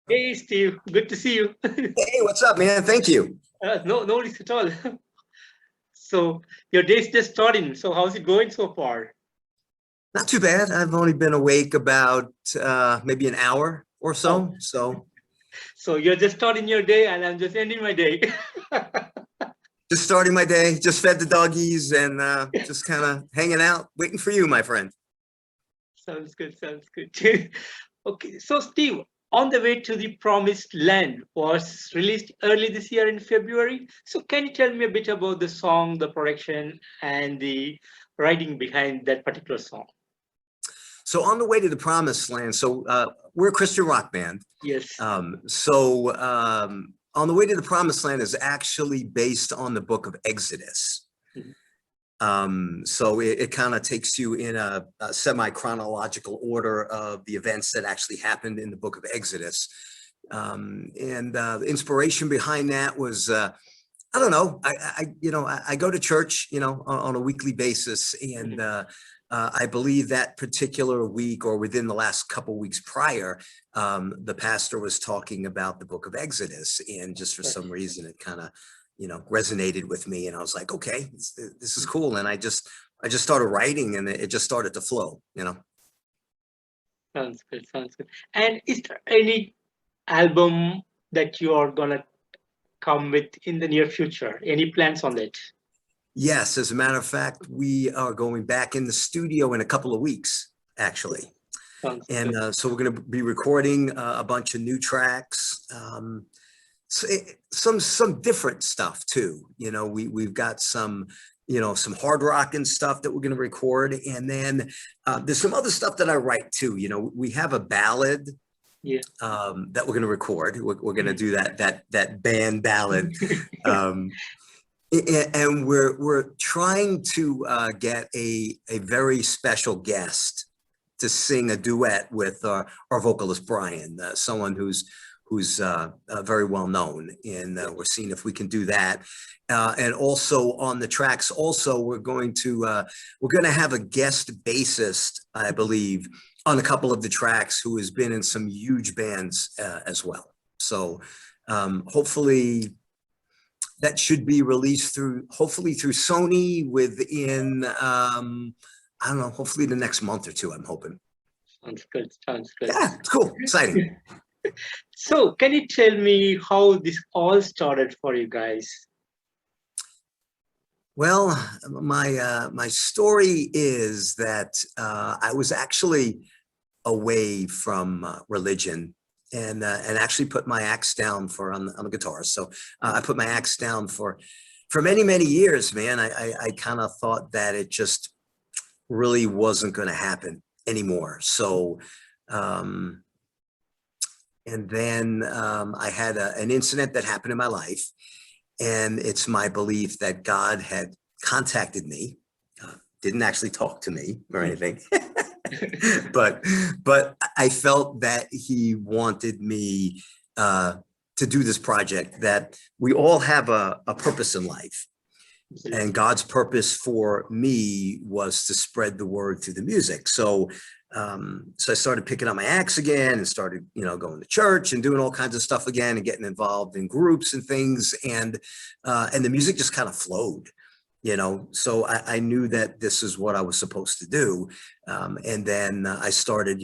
Hey Steve, good to see you. Hey, what's up, man? Thank you. No worries at all. So your day's just starting. So how's it going so far? Not too bad. I've only been awake about maybe an hour or Oh, so. So so you're just starting your day, and I'm just ending my day. just starting my day, just fed the doggies and just kind of hanging out, waiting for you, my friend. Sounds good. Sounds good. Okay, so Steve, On the Way to the Promised Land was released early this year in February. So can you tell me a bit about the song, the production, and the writing behind that particular song? So on the way to the promised land. So we're a Christian rock band. Yes. On the way to the promised land is actually based on the book of Exodus. Mhm. So it kind of takes you in a semi-chronological order of the events that actually happened in the book of Exodus. The inspiration behind that was, I don't know, I go to church, on a weekly basis. And I believe that particular week or within the last couple weeks prior, the pastor was talking about the book of Exodus. And just for some reason, it kind of resonated with me, and I was like, okay, this is cool. And I just started writing, and it just started to flow. Sounds good. Sounds good. And is there any album that you are gonna come with in the near future? Any plans on that? Yes, as a matter of fact, we are going back in the studio in a couple of weeks, actually. Sounds And good. so we're going to be recording a bunch of new tracks, some different stuff too. We've got some hard rock and stuff that we're going to record, and then there's some other stuff that I write too. We have a ballad Yeah. that we're going to record. We're going to do that band ballad. And we're trying to get a very special guest to sing a duet with our vocalist Brian, someone who's very well known, and we're seeing if we can do that. And also on the tracks, also we're going to have a guest bassist, I believe, on a couple of the tracks, who has been in some huge bands as well. So hopefully that should be released hopefully through Sony within, I don't know, hopefully the next month or two, I'm hoping. Sounds good. Sounds good. Yeah, it's cool, exciting. So, can you tell me how this all started for you guys? Well, my story is that I was actually away from religion, and actually put my axe down I'm a guitarist, so I put my axe down for many years, man. I kind of thought that it just really wasn't going to happen anymore. So and then I had an incident that happened in my life, and it's my belief that God had contacted me, didn't actually talk to me or anything, but I felt that he wanted me to do this project, that we all have a purpose in life. And God's purpose for me was to spread the word through the music. So I started picking up my axe again, and started, going to church and doing all kinds of stuff again, and getting involved in groups and things. And the music just kind of flowed, so I knew that this is what I was supposed to do. And then I started,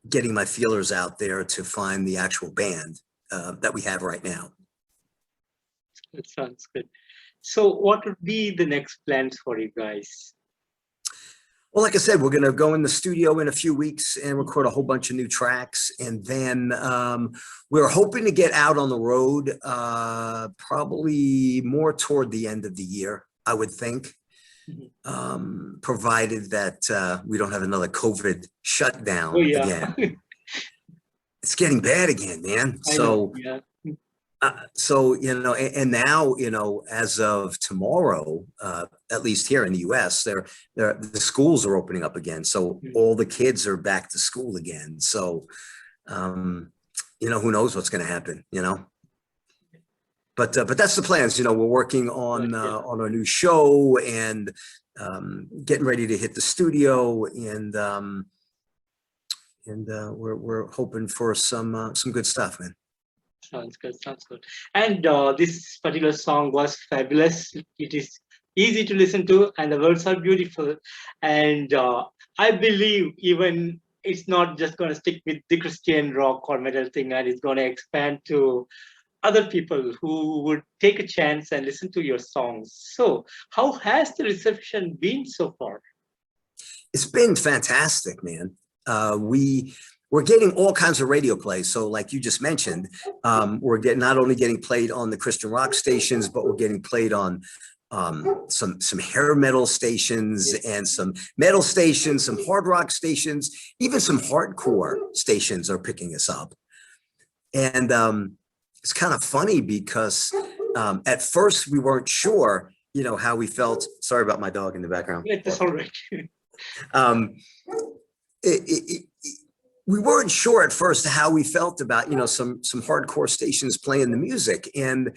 getting my feelers out there to find the actual band that we have right now. That sounds good. So, what would be the next plans for you guys? Well, like I said, we're going to go in the studio in a few weeks and record a whole bunch of new tracks. And then we're hoping to get out on the road probably more toward the end of the year, I would think, provided that we don't have another COVID shutdown again. It's getting bad again, man. And now, as of tomorrow, at least here in the US, the schools are opening up again. So all the kids are back to school again. So, who knows what's going to happen, but that's the plans. We're working on our new show, and getting ready to hit the studio, and we're hoping for some good stuff, man. Sounds good. Sounds good. And this particular song was fabulous. It is easy to listen to, and the words are beautiful. And I believe even it's not just going to stick with the Christian rock or metal thing, and it's going to expand to other people who would take a chance and listen to your songs. So, how has the reception been so far? It's been fantastic, man. We're getting all kinds of radio plays. So like you just mentioned, we're getting not only getting played on the Christian rock stations, but we're getting played on some hair metal stations and some metal stations, some hard rock stations, even some hardcore stations are picking us up. And it's kind of funny because at first we weren't sure, how we felt. Sorry about my dog in the background. It's all right. We weren't sure at first how we felt about, some hardcore stations playing the music. And,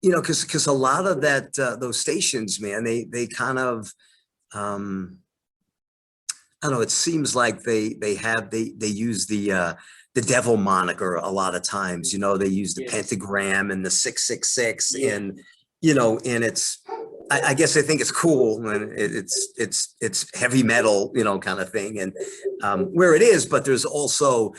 because a lot of those stations, man, they kind of, I don't know, it seems like they use the devil moniker a lot of times, they use the pentagram and the 666 and, and it's, I guess I think it's cool when it's heavy metal, kind of thing, and where it is. But there's also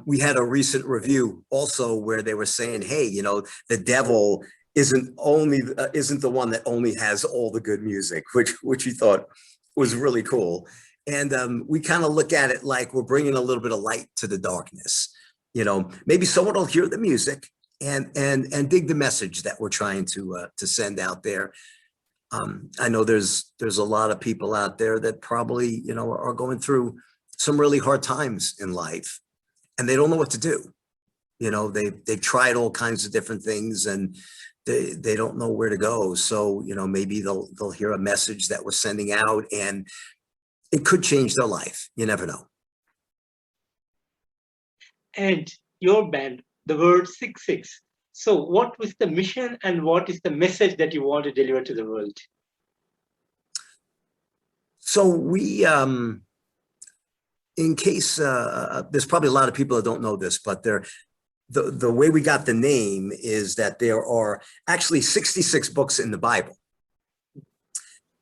we had a recent review also where they were saying, hey, the devil isn't the one that only has all the good music, which we thought was really cool. And we kind of look at it like we're bringing a little bit of light to the darkness. Maybe someone will hear the music and dig the message that we're trying to send out there. I know there's a lot of people out there that probably, are going through some really hard times in life and they don't know what to do. They've tried all kinds of different things and they don't know where to go. So, maybe they'll hear a message that we're sending out and it could change their life. You never know. And your band, the word 66. So what was the mission and what is the message that you want to deliver to the world? So we, in case, there's probably a lot of people that don't know this, but the way we got the name is that there are actually 66 books in the Bible.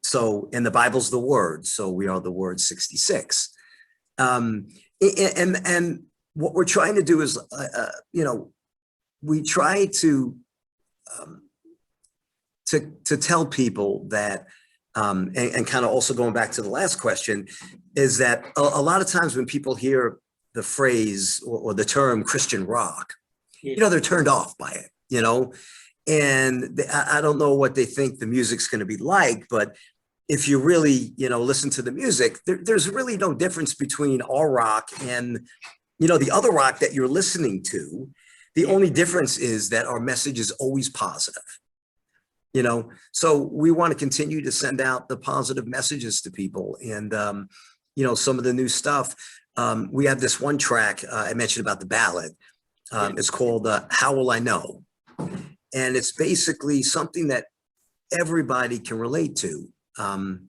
So, and the Bible's the word, so we are the word 66. And what we're trying to do is, we try to tell people that, and kind of also going back to the last question, is that a lot of times when people hear the phrase or the term Christian rock, they're turned off by it, and I don't know what they think the music's going to be like, but if you really, listen to the music, there's really no difference between our rock and, the other rock that you're listening to. The only difference is that our message is always positive, so we want to continue to send out the positive messages to people. And, some of the new stuff, we have this one track I mentioned about the ballad. It's called How Will I Know? And it's basically something that everybody can relate to. I'm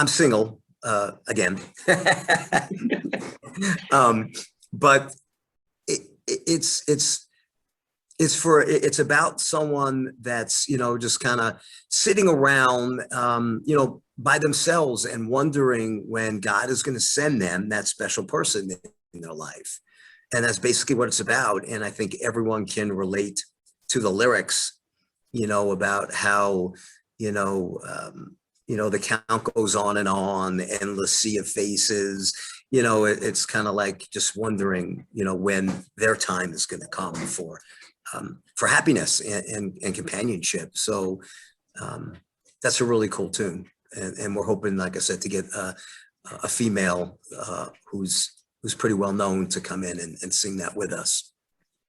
single again, but it's about someone that's, just kind of sitting around, by themselves and wondering when God is going to send them that special person in their life. And that's basically what it's about. And I think everyone can relate to the lyrics, about how, the count goes on, endless sea of faces. It's kind of like just wondering, when their time is going to come for happiness and companionship. So that's a really cool tune. And we're hoping, like I said, to get a female who's pretty well known to come in and sing that with us.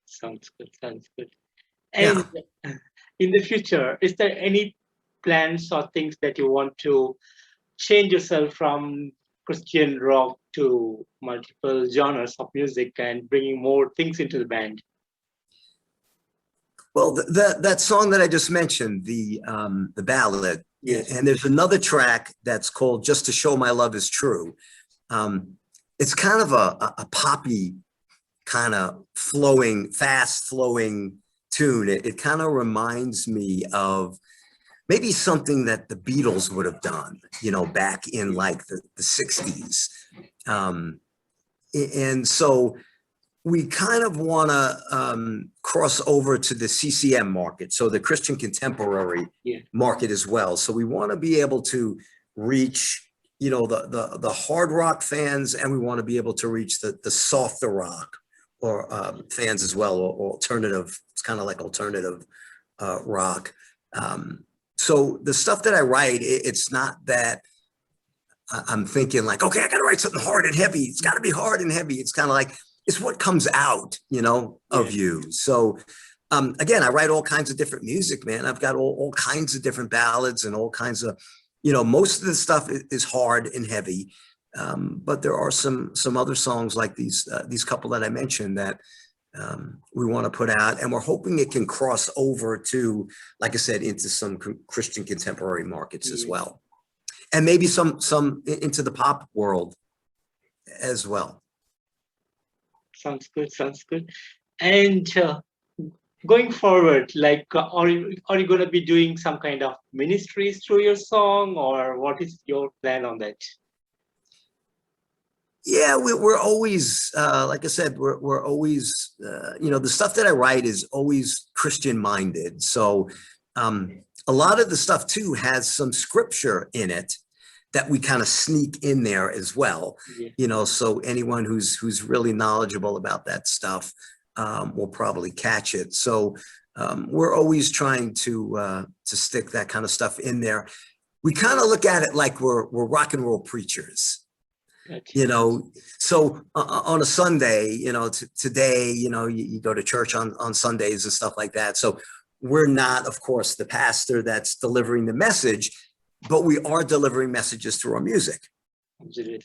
Sounds good. Sounds good. And in the future, is there any plans or things that you want to change yourself from Christian rock to multiple genres of music and bringing more things into the band? Well, that song that I just mentioned, the ballad, and there's another track that's called Just to Show My Love Is True. It's kind of a poppy kind of flowing, fast flowing tune. It kind of reminds me of maybe something that the Beatles would have done, you know, back in like the 60s. And so we kind of want to cross over to the CCM market, so the Christian contemporary market as well. So we want to be able to reach, you know, the hard rock fans, and we want to be able to reach the softer rock or fans as well, or alternative. It's kind of like alternative rock. So the stuff that I write, it's not that I'm thinking like, okay, I got to write something hard and heavy. It's got to be hard and heavy. It's kind of like, it's what comes out, you know, of you. So again, I write all kinds of different music, man. I've got all kinds of different ballads and all kinds of, you know, most of the stuff is hard and heavy. But there are some other songs like these couple that I mentioned that we want to put out, and we're hoping it can cross over to, like I said, into some Christian contemporary markets as well. And maybe some into the pop world as well. Sounds good. Sounds good. And going forward, like, are you going to be doing some kind of ministries through your song, or what is your plan on that? Yeah, we're always, like I said, we're always, you know, the stuff that I write is always Christian minded. So a lot of the stuff too has some scripture in it that we kind of sneak in there as well. You know, so anyone who's really knowledgeable about that stuff will probably catch it. So we're always trying to stick that kind of stuff in there. We kind of look at it like we're rock and roll preachers. You know, so on a Sunday, you know, today, you know, you go to church on Sundays and stuff like that. So we're not, of course, the pastor that's delivering the message, but we are delivering messages through our music. Absolutely.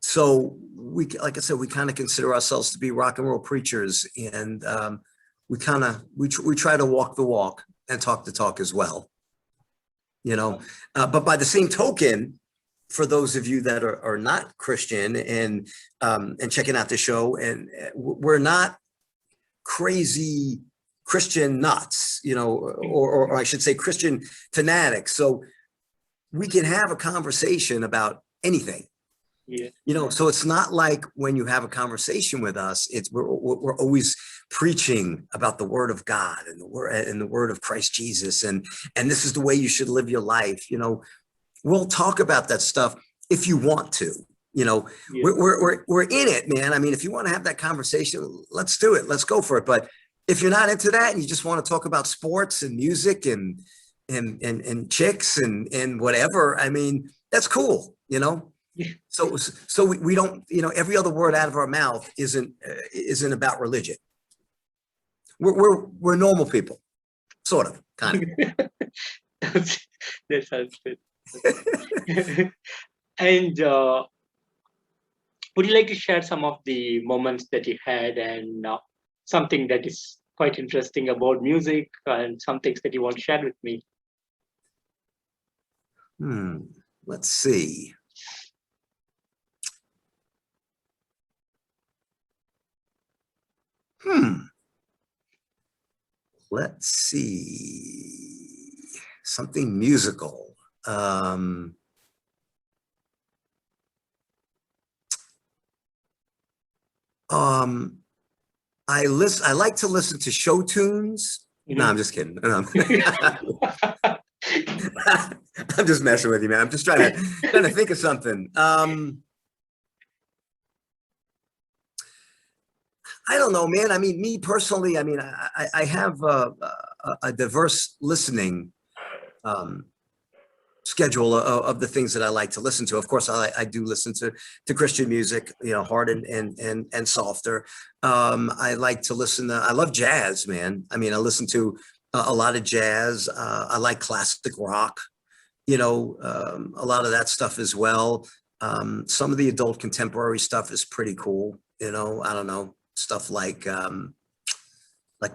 So we, like I said, we kind of consider ourselves to be rock and roll preachers, and we try to walk the walk and talk the talk as well. You know, but by the same token, for those of you that are not Christian and checking out the show, and we're not crazy Christian nuts, you know, or I should say Christian fanatics. So we can have a conversation about anything. You know, so it's not like when you have a conversation with us, we're always preaching about the word of God and the word of Christ Jesus, and this is the way you should live your life. You know, we'll talk about that stuff if you want to. You know, we're in it, man. I mean, if you want to have that conversation, let's do it. Let's go for it. But if you're not into that and you just want to talk about sports and music and chicks and whatever, I mean, that's cool. You know. So we don't, you know, every other word out of our mouth isn't about religion. We're normal people, sort of, kind of. That sounds good. And would you like to share some of the moments that you had, and something that is quite interesting about music, and some things that you want to share with me? Let's see. Let's see. Something musical. I like to listen to show tunes. No, I'm just kidding. I'm just messing with you, man. I'm just trying to think of something. I don't know, man. I mean, me personally, I mean, I have a diverse listening schedule of the things that I like to listen to. Of course, I do listen to Christian music, you know, hard and softer. I like to listen to, I love jazz, man. I mean, I listen to a lot of jazz. I like classic rock, you know, a lot of that stuff as well. Some of the adult contemporary stuff is pretty cool. You know, I don't know. Stuff like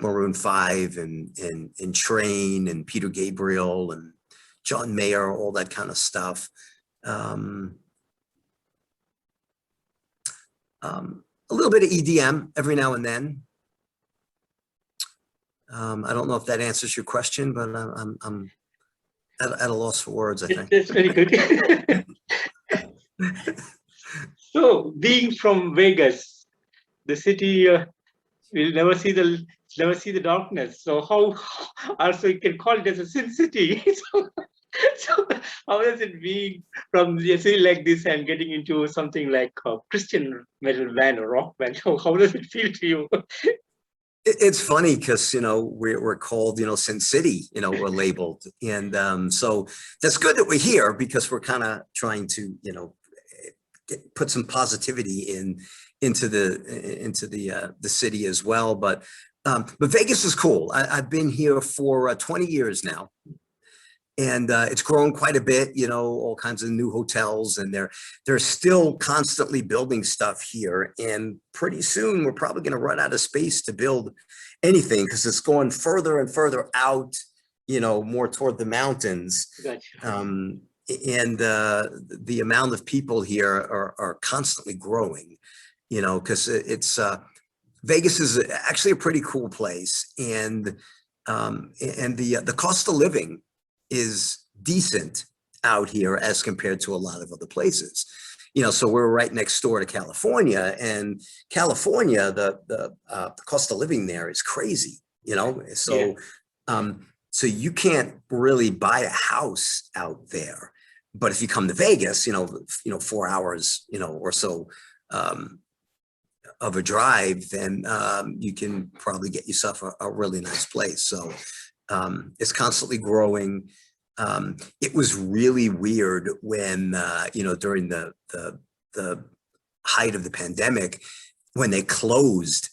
Maroon 5 and Train and Peter Gabriel and John Mayer, all that kind of stuff. A little bit of EDM every now and then. I don't know if that answers your question, but I'm at a loss for words, I think. That's very good. So, being from Vegas, the city will never see the darkness. So how also you can call it as a sin city. So how does it be from a city like this and getting into something like a Christian metal band or rock band? How does it feel to you? It's funny because, we're called, Sin City, we're labeled. And so that's good that we're here because we're kind of trying to, put some positivity into the city as well. But Vegas is cool. I've been here for 20 years now. And it's grown quite a bit, all kinds of new hotels, and they're still constantly building stuff here. And pretty soon we're probably going to run out of space to build anything because it's going further and further out, more toward the mountains. Gotcha. And the amount of people here are constantly growing, because it's Vegas is actually a pretty cool place, and the cost of living is decent out here as compared to a lot of other places. So we're right next door to California, and California, the cost of living there is crazy, so so you can't really buy a house out there. But if you come to Vegas, 4 hours, or so of a drive, then you can probably get yourself a really nice place. So it's constantly growing. It was really weird when, during the height of the pandemic, when they closed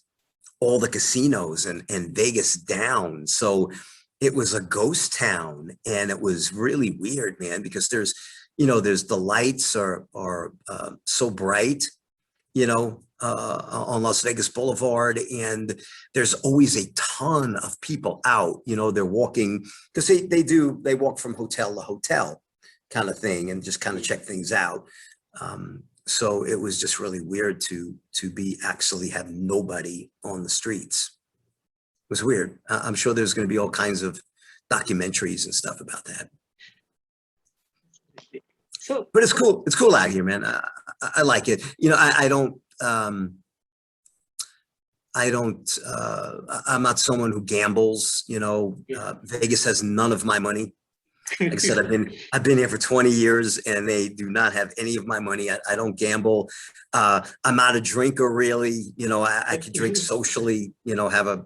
all the casinos and Vegas down. So it was a ghost town, and it was really weird, man, because there's the lights are so bright, on Las Vegas Boulevard, and there's always a ton of people out. They're walking because they walk from hotel to hotel, kind of thing, and just kind of check things out. So it was just really weird to actually have nobody on the streets. It was weird. I'm sure there's going to be all kinds of documentaries and stuff about that. So, but it's cool. It's cool out here, man. I like it. I'm not someone who gambles. Vegas has none of my money. Like I said, I've been here for 20 years, and they do not have any of my money. I don't gamble. I'm not a drinker, really. I could drink socially. Have a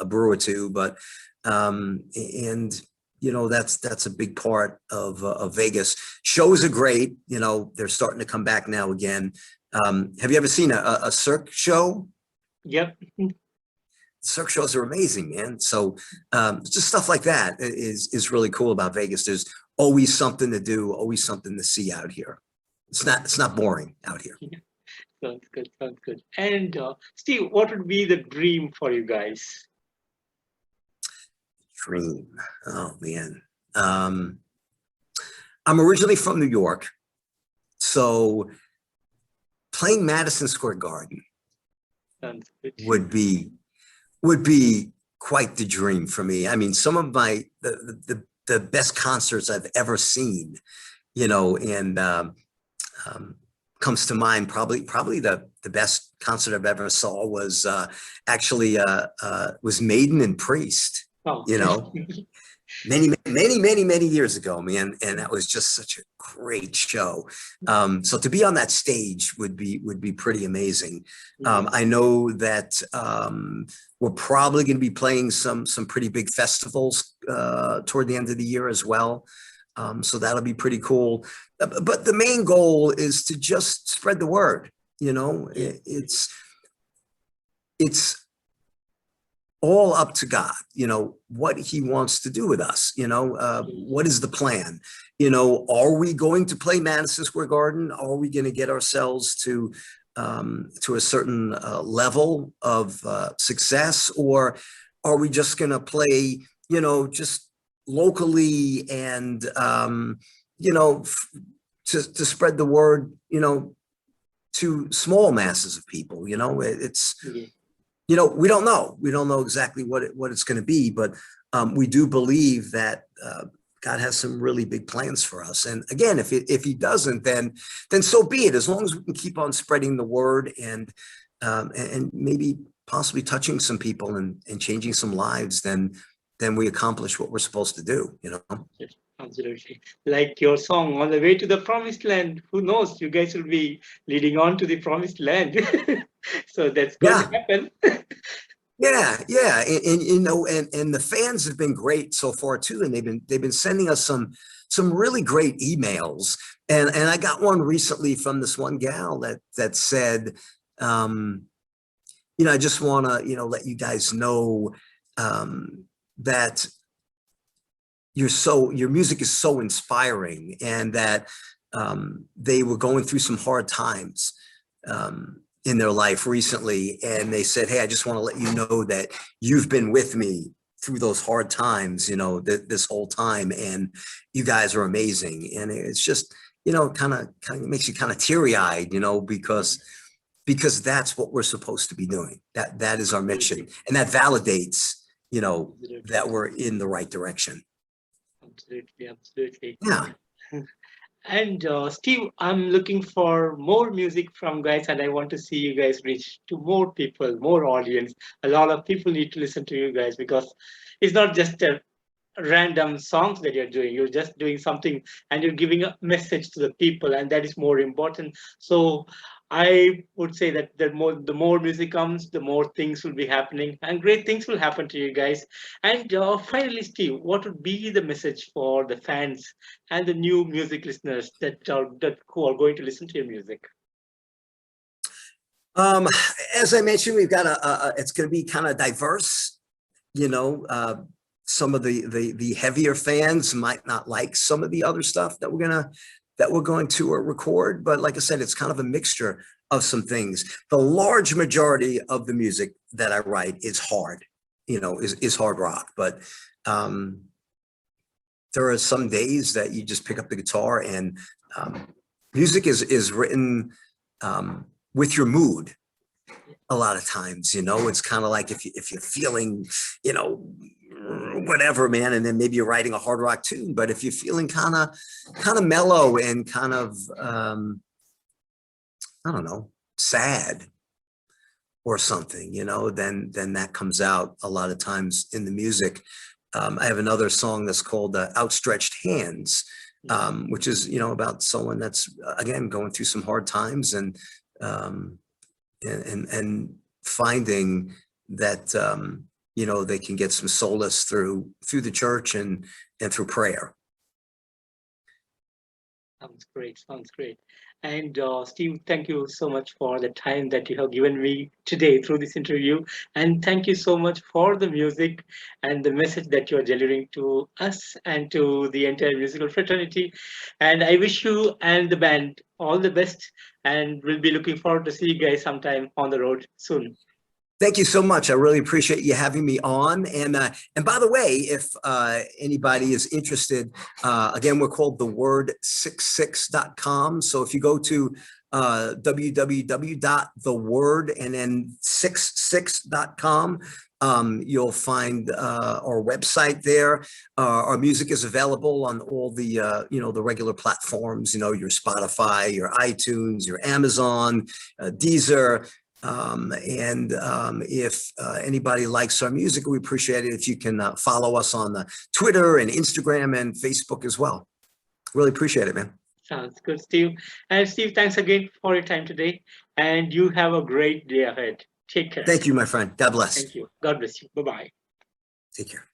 brew or two, but that's a big part of Vegas. Shows are great. They're starting to come back now again. Have you ever seen a Cirque show? Yep. Cirque shows are amazing, man. So just stuff like that is really cool about Vegas. There's always something to do, always something to see out here. It's not boring out here. Sounds good. Sounds good. And Steve, what would be the dream for you guys? Dream. Oh man. I'm originally from New York, so playing Madison Square Garden Sounds good. would be quite the dream for me. I mean, some of the best concerts I've ever seen, and comes to mind, probably the best concert I've ever saw was actually was Maiden and Priest. Oh. Many years ago, man, and that was just such a great show. So to be on that stage would be pretty amazing. I know that we're probably going to be playing some pretty big festivals toward the end of the year as well. So that'll be pretty cool. But the main goal is to just spread the word. It's all up to God, what he wants to do with us, what is the plan? Are we going to play Madison Square Garden? Are we going to get ourselves to a certain level of success, or are we just going to play, just locally and, to spread the word, to small masses of people. You know, it's, Yeah. you know, we don't know exactly what it's going to be, but we do believe that God has some really big plans for us. And again, if he doesn't, then so be it. As long as we can keep on spreading the word and maybe possibly touching some people and changing some lives, then we accomplish what we're supposed to do, you know? Yes, absolutely. Like your song, On the Way to the Promised Land. Who knows? You guys will be leading on to the promised land. So that's going to Yeah. happen. Yeah. And you know, and the fans have been great so far too. And they've been sending us some really great emails. And I got one recently from this one gal that said, you know, I just want to, you know, let you guys know that your music is so inspiring, and that they were going through some hard times in their life recently. And they said, hey, I just want to let you know that you've been with me through those hard times, you know, this whole time, and you guys are amazing. And it's just, you know, kind of makes you kind of teary-eyed, you know, because that's what we're supposed to be doing. That is our mission. And that validates, you know, that we're in the right direction. Absolutely. Yeah. And Steve, I'm looking for more music from guys, and I want to see you guys reach to more people, more audience. A lot of people need to listen to you guys, because it's not just a random songs that you're doing. You're just doing something, and you're giving a message to the people, and that is more important. So I would say that the more music comes, the more things will be happening, and great things will happen to you guys. And finally, Steve, what would be the message for the fans and the new music listeners that who are going to listen to your music? As I mentioned, we've got it's going to be kind of diverse, you know. Some of the heavier fans might not like some of the other stuff that we're going to record, but like I said, it's kind of a mixture of some things. The large majority of the music that I write is hard, you know, is hard rock. But there are some days that you just pick up the guitar, and music is written with your mood. A lot of times, you know, it's kind of like if you're feeling, you know, whatever, man, and then maybe you're writing a hard rock tune. But if you're feeling kind of mellow and kind of I don't know, sad or something, you know, then that comes out a lot of times in the music. I have another song that's called Outstretched Hands, which is, you know, about someone that's again going through some hard times, and finding that you know, they can get some solace through the church and through prayer. Sounds great. Sounds great. And Steve, thank you so much for the time that you have given me today through this interview. And thank you so much for the music and the message that you are delivering to us and to the entire musical fraternity. And I wish you and the band all the best. And we'll be looking forward to see you guys sometime on the road soon. Thank you so much. I really appreciate you having me on. And by the way, if anybody is interested, again, we're called theword66.com. So if you go to www.theword and then 66.com, you'll find our website there. Our music is available on all the you know, the regular platforms, you know, your Spotify, your iTunes, your Amazon, Deezer. If anybody likes our music, we appreciate it if you can follow us on the Twitter and Instagram and Facebook as well. Really appreciate it, man. Sounds good, Steve. And Steve, thanks again for your time today. And you have a great day ahead. Take care. Thank you, my friend. God bless. Thank you. God bless you. Bye-bye. Take care.